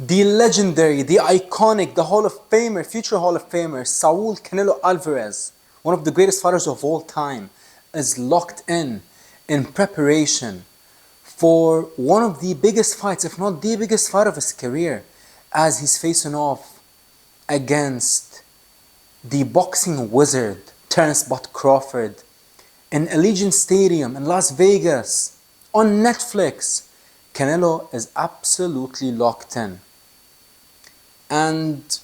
the legendary, the iconic, the Hall of Famer, future Hall of Famer, Saul Canelo Alvarez, one of the greatest fighters of all time, is locked in preparation for one of the biggest fights, if not the biggest fight of his career, as he's facing off against the boxing wizard, Terence Crawford, in Allegiant Stadium in Las Vegas, on Netflix. Canelo is absolutely locked in. And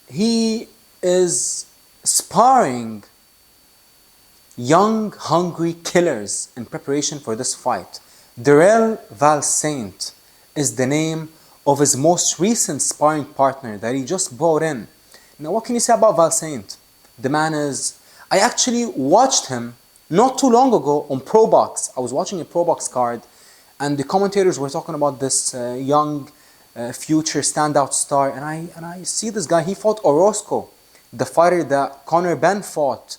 he is sparring young, hungry killers in preparation for this fight. Darrell Valsaint is the name of his most recent sparring partner that he just brought in. Now, what can you say about Valsaint? The man is... I actually watched him not too long ago on Pro Box. I was watching a Pro Box card, and the commentators were talking about this young future standout star, and I see this guy. He fought Orozco, the fighter that Conor Ben fought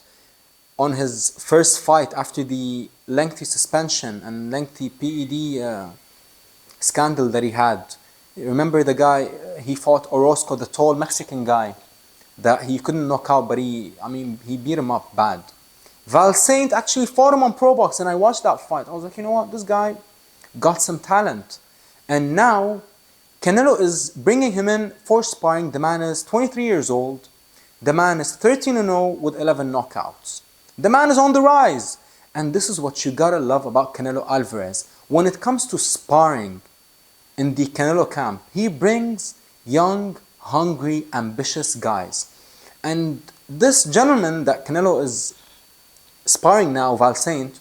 on his first fight after the lengthy suspension and lengthy PED scandal that he had. Remember the guy, he fought Orozco, the tall Mexican guy that he couldn't knock out, but he beat him up bad. Valsaint actually fought him on Pro Box, and I watched that fight. I was like, you know what, this guy got some talent. And now Canelo is bringing him in for sparring. The man is 23 years old. The man is 13-0 with 11 knockouts. The man is on the rise. And this is what you gotta love about Canelo Alvarez. When it comes to sparring in the Canelo camp, he brings young, hungry, ambitious guys. And this gentleman that Canelo is sparring now, Valsaint,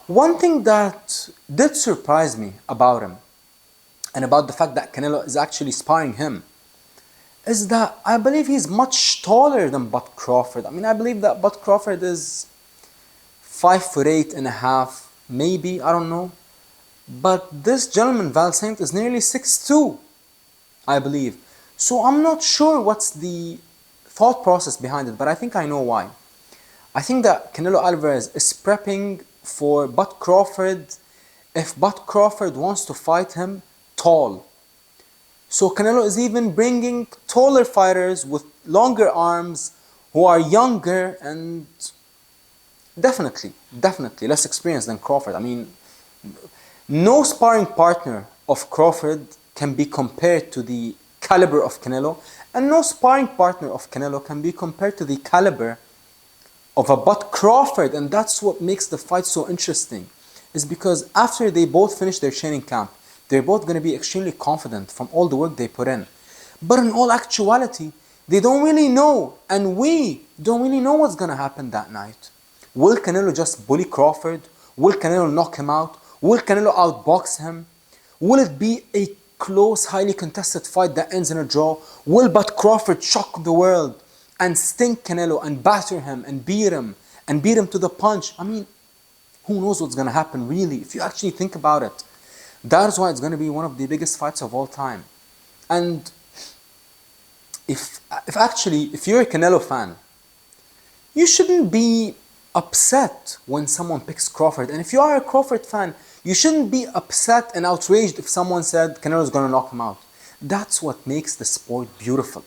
one thing that did surprise me about him, and about the fact that Canelo is actually sparring him, is that I believe he's much taller than Bud Crawford. I believe that Bud Crawford is 5'8.5", maybe, I don't know. But this gentleman, Valsaint, is nearly 6'2", I believe. So I'm not sure what's the thought process behind it, but I think I know why. I think that Canelo Alvarez is prepping for Bud Crawford if Bud Crawford wants to fight him tall. So Canelo is even bringing taller fighters with longer arms who are younger and definitely less experienced than Crawford. No sparring partner of Crawford can be compared to the caliber of Canelo, and no sparring partner of Canelo can be compared to the caliber of a Bud Crawford. And that's what makes the fight so interesting, is because after they both finish their training camp, they're both going to be extremely confident from all the work they put in. But in all actuality, they don't really know, and we don't really know what's going to happen that night. Will Canelo just bully Crawford? Will Canelo knock him out? Will Canelo outbox him? Will it be a close, highly contested fight that ends in a draw? Will Bud Crawford shock the world and stink Canelo and batter him and beat him to the punch? Who knows what's going to happen, really, if you actually think about it. That's why it's going to be one of the biggest fights of all time. And if you're a Canelo fan, you shouldn't be upset when someone picks Crawford. And if you are a Crawford fan, you shouldn't be upset and outraged if someone said Canelo's going to knock him out. That's what makes the sport beautiful.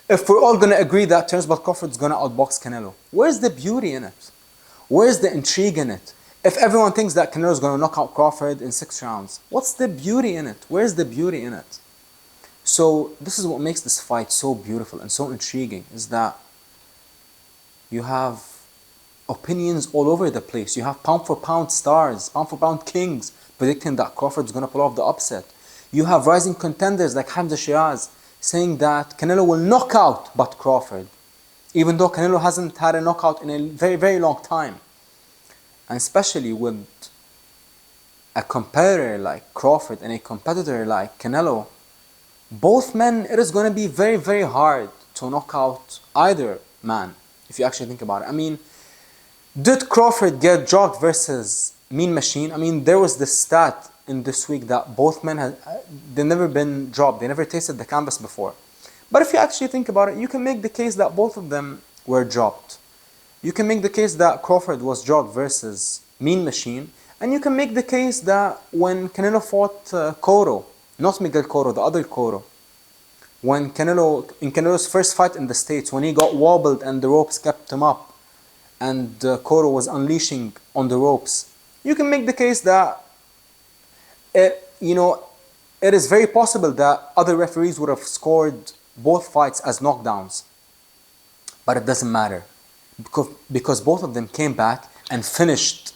If we're all going to agree that Terence Crawford's going to outbox Canelo, where's the beauty in it? Where's the intrigue in it? If everyone thinks that Canelo's going to knock out Crawford in 6 rounds, what's the beauty in it? Where's the beauty in it? So this is what makes this fight so beautiful and so intriguing, is that you have opinions all over the place. You have pound for pound stars, pound for pound kings predicting that Crawford's going to pull off the upset. You have rising contenders like Hamza Shiraz saying that Canelo will knock out Bud Crawford, even though Canelo hasn't had a knockout in a very, very long time. And especially with a competitor like Crawford and a competitor like Canelo, both men, it is going to be very, very hard to knock out either man, if you actually think about it. Did Crawford get dropped versus Mean Machine? There was this stat in this week that both men they've never been dropped. They never tasted the canvas before. But if you actually think about it, you can make the case that both of them were dropped. You can make the case that Crawford was dropped versus Mean Machine. And you can make the case that when Canelo fought Cotto, not Miguel Cotto, the other Cotto, When in Canelo's first fight in the States, when he got wobbled and the ropes kept him up, and Cotto was unleashing on the ropes, you can make the case that it is very possible that other referees would have scored both fights as knockdowns. But it doesn't matter, because both of them came back and finished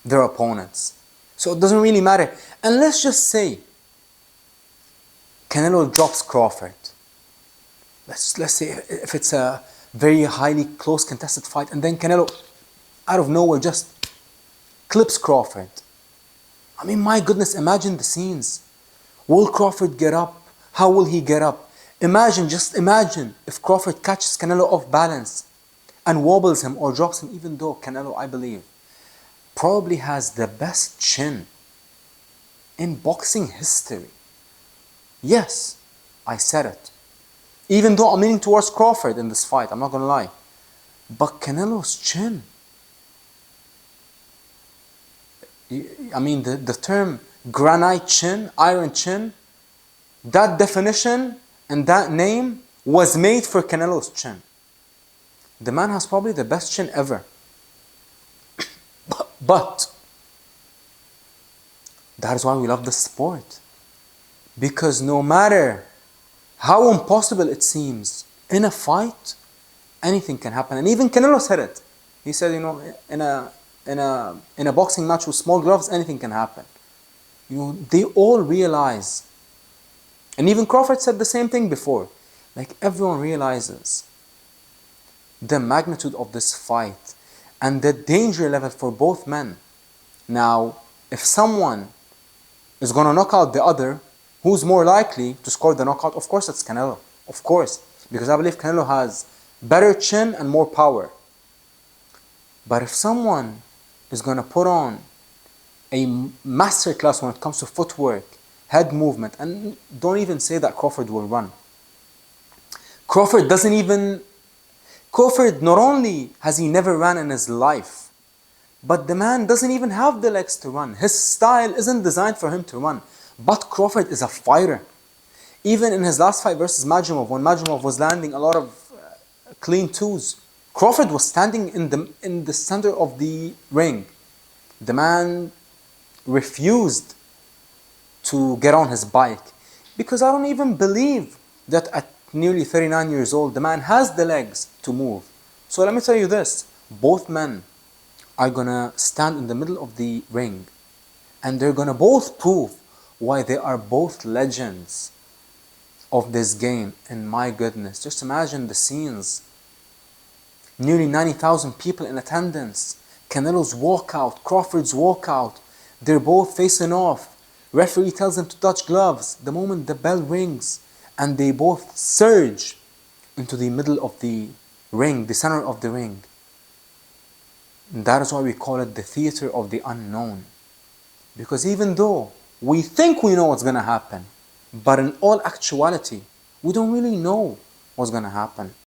their opponents. So it doesn't really matter. And let's just say Canelo drops Crawford. Let's say if it's a very highly close contested fight, and then Canelo out of nowhere just clips Crawford. I mean, my goodness, imagine the scenes. Will Crawford get up? How will he get up? Just imagine if Crawford catches Canelo off balance and wobbles him or drops him, even though Canelo, I believe, probably has the best chin in boxing history. Yes, I said it. Even though I'm leaning towards Crawford in this fight, I'm not going to lie. But Canelo's chin. I mean, the term granite chin, iron chin, that definition and that name was made for Canelo's chin. The man has probably the best chin ever. But that is why we love this sport. Because no matter how impossible it seems, in a fight, anything can happen. And even Canelo said it. He said, in a boxing match with small gloves, anything can happen. They all realize, and even Crawford said the same thing before, like everyone realizes the magnitude of this fight and the danger level for both men. Now, if someone is going to knock out the other, who's more likely to score the knockout? Of course, it's Canelo. Of course. Because I believe Canelo has better chin and more power. But if someone is going to put on a masterclass when it comes to footwork, head movement, and don't even say that Crawford will run. Crawford not only has he never ran in his life, but the man doesn't even have the legs to run. His style isn't designed for him to run. But Crawford is a fighter. Even in his last fight versus Majumov, when Majumov was landing a lot of clean twos, Crawford was standing in the center of the ring. The man refused to get on his bike, because I don't even believe that at nearly 39 years old, the man has the legs to move. So let me tell you this, both men are gonna stand in the middle of the ring, and they're gonna both prove why they are both legends of this game. And my goodness, just imagine the scenes. Nearly 90,000 people in attendance. Canelo's walkout, Crawford's walkout. They're both facing off. Referee tells them to touch gloves. The moment the bell rings, and they both surge into the middle of the ring, the center of the ring. And that is why we call it the theater of the unknown. Because even though we think we know what's going to happen, but in all actuality, we don't really know what's going to happen.